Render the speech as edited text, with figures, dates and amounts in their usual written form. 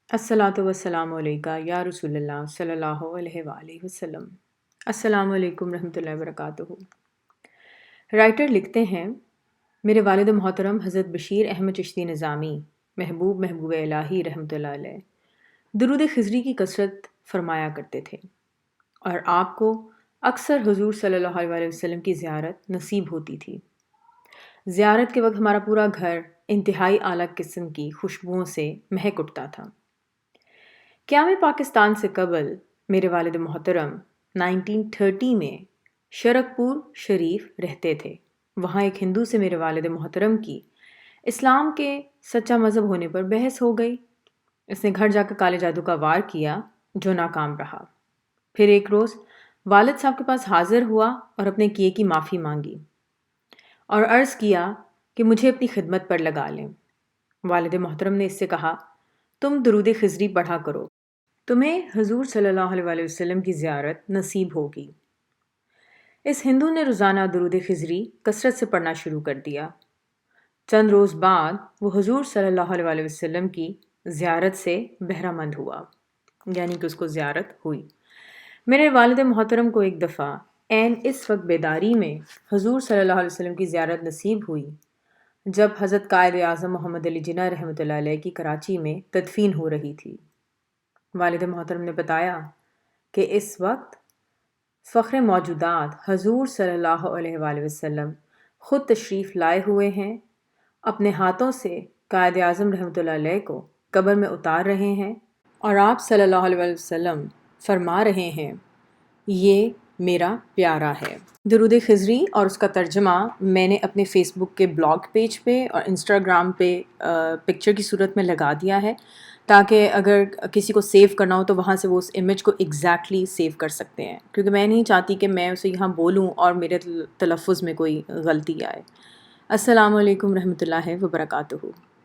الصلاۃ والسلام علیکہ یا رسول اللہ صلی اللہ علیہ وآلہ وسلم۔ السلام علیکم رحمۃ اللہ وبرکاتہ۔ رائٹر لکھتے ہیں، میرے والد محترم حضرت بشیر احمد چشتی نظامی محبوب الہی رحمۃ اللہ علیہ درود خضری کی کثرت فرمایا کرتے تھے، اور آپ کو اکثر حضور صلی اللہ علیہ وسلم کی زیارت نصیب ہوتی تھی۔ زیارت کے وقت ہمارا پورا گھر انتہائی اعلیٰ قسم کی خوشبوؤں سے مہک اٹھتا تھا۔ قیام پاکستان سے قبل میرے والد محترم 1930 میں شرک پور شریف رہتے تھے۔ وہاں ایک ہندو سے میرے والد محترم کی اسلام کے سچا مذہب ہونے پر بحث ہو گئی۔ اس نے گھر جا کر کالے جادو کا وار کیا جو ناکام رہا۔ پھر ایک روز والد صاحب کے پاس حاضر ہوا اور اپنے کیے کی معافی مانگی اور عرض کیا کہ مجھے اپنی خدمت پر لگا لیں۔ والد محترم نے اس سے کہا، تم درود خضری پڑھا کرو، تمہیں حضور صلی اللہ علیہ وسلم کی زیارت نصیب ہوگی۔ اس ہندو نے روزانہ درود خضری کثرت سے پڑھنا شروع کر دیا۔ چند روز بعد وہ حضور صلی اللہ علیہ وسلم کی زیارت سے بہرہ مند ہوا، یعنی کہ اس کو زیارت ہوئی۔ میرے والد محترم کو ایک دفعہ عین اس وقت بیداری میں حضور صلی اللہ علیہ وسلم کی زیارت نصیب ہوئی جب حضرت قائد اعظم محمد علی جناح رحمۃ اللہ علیہ کی کراچی میں تدفین ہو رہی تھی۔ والد محترم نے بتایا کہ اس وقت فخر موجودات حضور صلی اللہ علیہ وآلہ وسلم خود تشریف لائے ہوئے ہیں، اپنے ہاتھوں سے قائد اعظم رحمۃ اللہ علیہ کو قبر میں اتار رہے ہیں، اور آپ صلی اللہ علیہ وآلہ وسلم فرما رہے ہیں، یہ میرا پیارا ہے۔ درود خضری اور اس کا ترجمہ میں نے اپنے فیس بک کے بلاگ پیج پہ اور انسٹاگرام پہ پکچر کی صورت میں لگا دیا ہے، تاکہ اگر کسی کو سیو کرنا ہو تو وہاں سے وہ اس امیج کو ایگزیکٹلی سیو کر سکتے ہیں، کیونکہ میں نہیں چاہتی کہ میں اسے یہاں بولوں اور میرے تلفظ میں کوئی غلطی آئے۔ السلام علیکم رحمۃ اللہ وبرکاتہ۔